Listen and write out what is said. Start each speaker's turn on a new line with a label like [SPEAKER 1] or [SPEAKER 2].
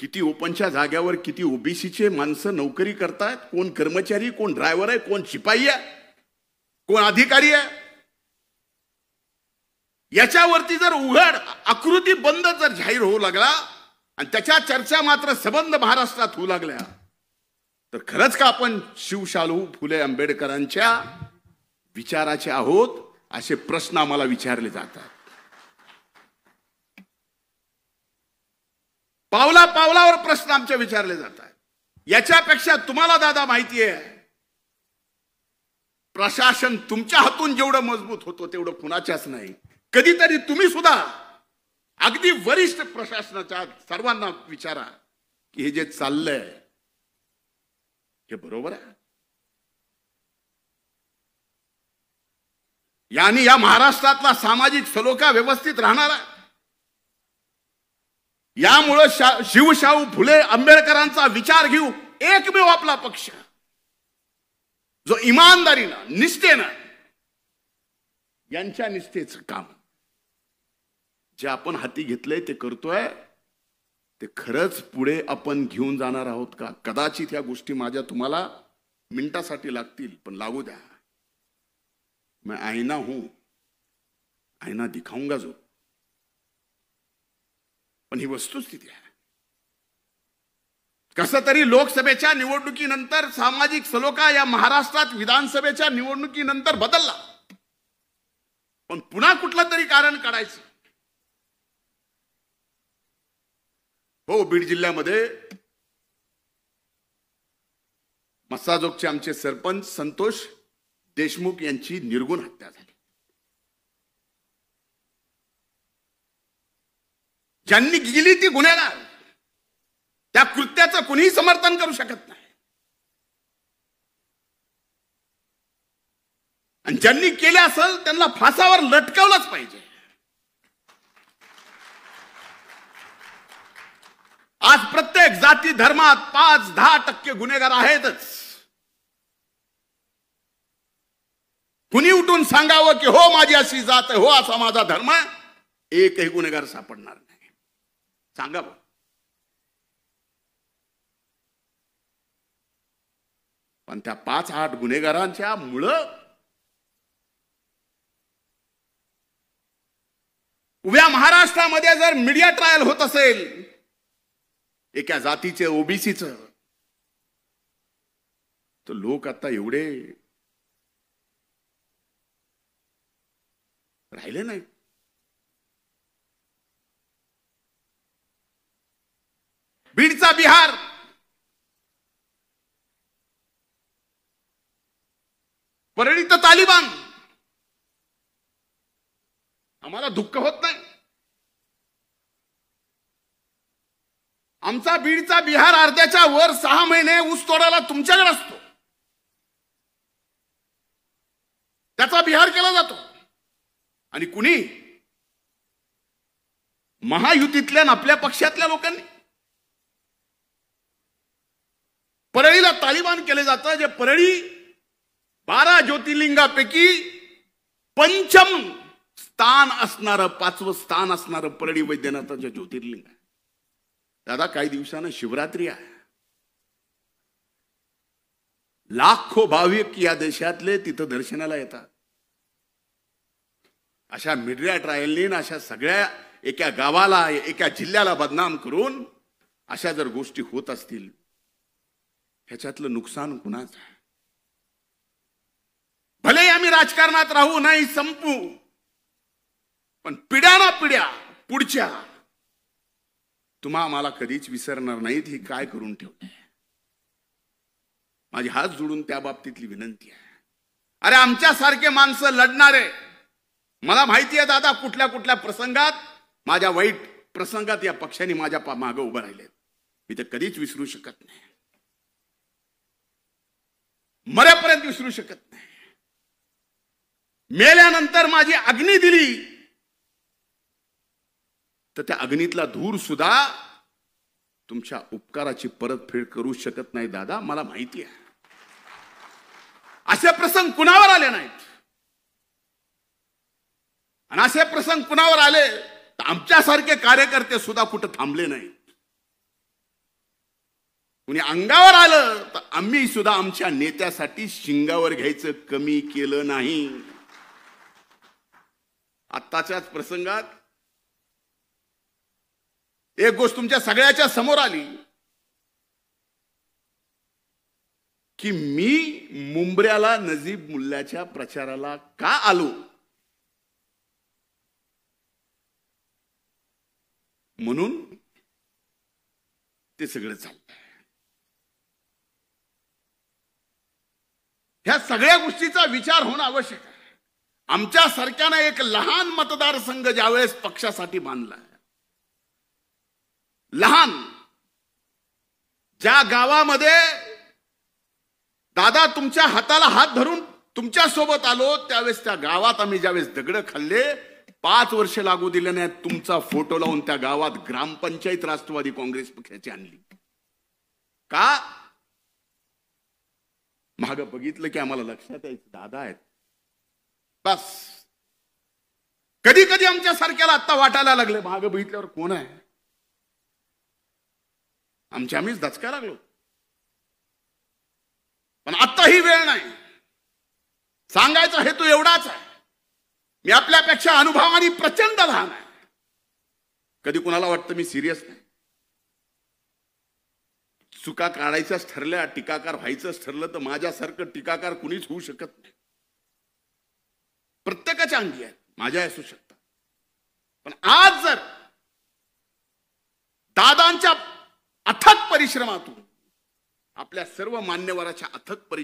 [SPEAKER 1] किती ओपनच्या जाग्यावर किती ओबीसीचे माणसं नोकरी करतात, कोण कर्मचारी, कोण ड्रायव्हर आहे, कोण शिपाई आहे, कोण अधिकारी आहे, याच्यावरती जर उघड आकृती बंद जर जाहीर होऊ लागला आणि त्याच्या चर्चा मात्र सबंध महाराष्ट्रात होऊ लागल्या, तर खरंच का आपण शिवशाहू फुले आंबेडकरांच्या विचाराचे आहोत असे प्रश्न आम्हाला विचारले जातात. पावला पावलावर प्रश्न आमचे विचारले जातात. याच्यापेक्षा तुम्हाला दादा माहिती आहे, प्रशासन तुमच्या हातून जेवढं मजबूत होतो तेवढं कुणाच्याच नाही. कधीतरी तुम्ही सुद्धा अगदी वरिष्ठ प्रशासनाच्या सर्वांना विचारा की हे जे चाललंय हे बरोबर आहे. यानी या महाराष्ट्रातला सामाजिक सलोखा व्यवस्थित राहणार आहे. यामुळं शिवशाहू फुले आंबेडकरांचा विचार घेऊ एकमेव आपला पक्ष जो इमानदारीनं निष्ठेनं यांच्या निष्ठेचं काम जे आपण हाती घेतलंय ते करतोय, ते खरंच पुढे आपण घेऊन जाणार आहोत का? कदाचित ह्या गोष्टी माझ्या तुम्हाला मिनिटासाठी लागतील, पण लागू द्या. मैं आईना हूं, आईना दिखाऊंगा जो. पण ही वस्तुस्थिती आहे. कसं तरी लोकसभेच्या निवडणुकीनंतर सामाजिक सलोखा या महाराष्ट्रात विधानसभेच्या निवडणुकीनंतर बदलला, पण पुन्हा कुठलं तरी कारण काढायचं. हो, बीड जिल्ह्यामध्ये मस्साजोगचे आमचे सरपंच संतोष देशमुख यांची निर्गुण हत्या झाली. ज्यांनी गेली ती गुन्हेगार, त्या कृत्याचं कुणीही समर्थन करू शकत नाही. आणि ज्यांनी केले असेल त्यांना फासावर लटकवलंच पाहिजे. आज प्रत्येक जाती धर्मात 5-10% गुन्हेगार आहेतच. कुणी उठून सांगावं की हो माझी अशी जात आहे, हो असा माझा धर्म आहे, एकही गुन्हेगार सापडणार नाही. सांगावं. पण त्या 5-8 गुन्हेगारांच्या मुळे उभ्या महाराष्ट्रामध्ये जर मीडिया ट्रायल होत असेल एका जातीचे ओबीसीचं, तर लोक आता एवढे राहिले नाही. बीडचा बिहार, परळीत तालिबान. आम्हाला दुःख होत नाही. आमचा बीडचा बिहार अर्ध्याच्या वर 6 महिने ऊस तोडायला तुमच्याकडे असतो, त्याचा बिहार केला जातो. आणि कुणी महायुतीतल्या आपल्या पक्षातल्या लोकांनी परळीला तालिबान केले जातं, जे परळी 12 ज्योतिर्लिंगापैकी पंचम स्थान असणारं, 5वं स्थान असणारं परळी वैद्यनाथाचं ज्योतिर्लिंग आहे. दादा, काही दिवसानं शिवरात्री आहे. लाखो भाविक या देशातले तिथं दर्शनाला येतात. अशा मीडिया ट्रायलनी, अशा सगळ्या एका गावाला एका जिल्ह्याला बदनाम करून अशा जर गोष्टी होत असतील, ह्याच्यातलं नुकसान कुणाचं आहे? भले आम्ही राजकारणात राहू नाही, संपू, पण पिढ्याना पिढ्या पुढच्या तुम्हा मला कधीच विसरणार नाहीत. ही काय करून ठेवते. माझी हात जोडून त्या बाबतीतली विनंती आहे. अरे आमच्यासारखे माणसं लढणारे, मला माहिती आहे दादा, कुठल्या कुठल्या प्रसंगात, माझ्या वाईट प्रसंगात या पक्षाने माझ्या मागे उभं राहिले. मी ते कधीच विसरू शकत नाही, मरेपर्यंत विसरू शकत नाही. मेल्यानंतर माझी अग्नी दिली तर त्या अग्नीतला धूर सुद्धा तुमच्या उपकाराची परतफेड करू शकत नाही दादा, मला माहिती आहे. असे प्रसंग कुणावर आले नाहीत. आणि असे प्रसंग कुणावर आले तर आमच्यासारखे कार्यकर्ते सुद्धा कुठे थांबले नाहीत. कुणी अंगावर आलं तर आम्ही सुद्धा आमच्या नेत्यासाठी शिंगावर घ्यायचं कमी केलं नाही. आत्ताच्याच प्रसंगात एक गोष्ट तुमच्या सगळ्याच्या समोर आली की मी मुंबऱ्याला नजीब मुल्ल्याच्या प्रचाराला का आलो, म्हणून ते सगळं चाललंय. ह्या सगळ्या गोष्टीचा विचार होणं आवश्यक आहे. आमच्या सारख्यानं एक लहान मतदारसंघ ज्यावेळेस पक्षासाठी बांधला, लहान, ज्या गावामध्ये दादा तुमच्या हाताला हात धरून तुमच्या सोबत आलो, त्यावेळेस त्या गावात आम्ही ज्यावेळेस दगड खाल्ले, 5 वर्ष लागू दिले नाही, तुमचा फोटो लावून त्या गावात ग्रामपंचायत राष्ट्रवादी काँग्रेस पक्षाची आणली. का? माग बघितलं की आम्हाला लक्षात यायचं दादा आहेत. बस कधी कधी आमच्या सारख्याला आता वाटायला लागले, माग बघितल्यावर कोण आहे, आम्हीच दचकाय लागलो. पण आता ही वेळ नाही. सांगायचा हेतू एवढाच आहे, मी आपल्यापेक्षा अनुभवाने प्रचंड लहान आहे. कधी कुणाला वाटतं मी सिरियस नाही. चुका काढायच्याच ठरल्या, टीकाकार व्हायचंच ठरलं तर माझ्यासारखं टीकाकार कुणीच होऊ शकत नाही. प्रत्येकाच्या अंगी आहे, माझ्या असू शकतात. पण आज जर दादांच्या अथक परिश्रमातून, आपल्या सर्व मान्यवराच्या अथक परिश्रमातून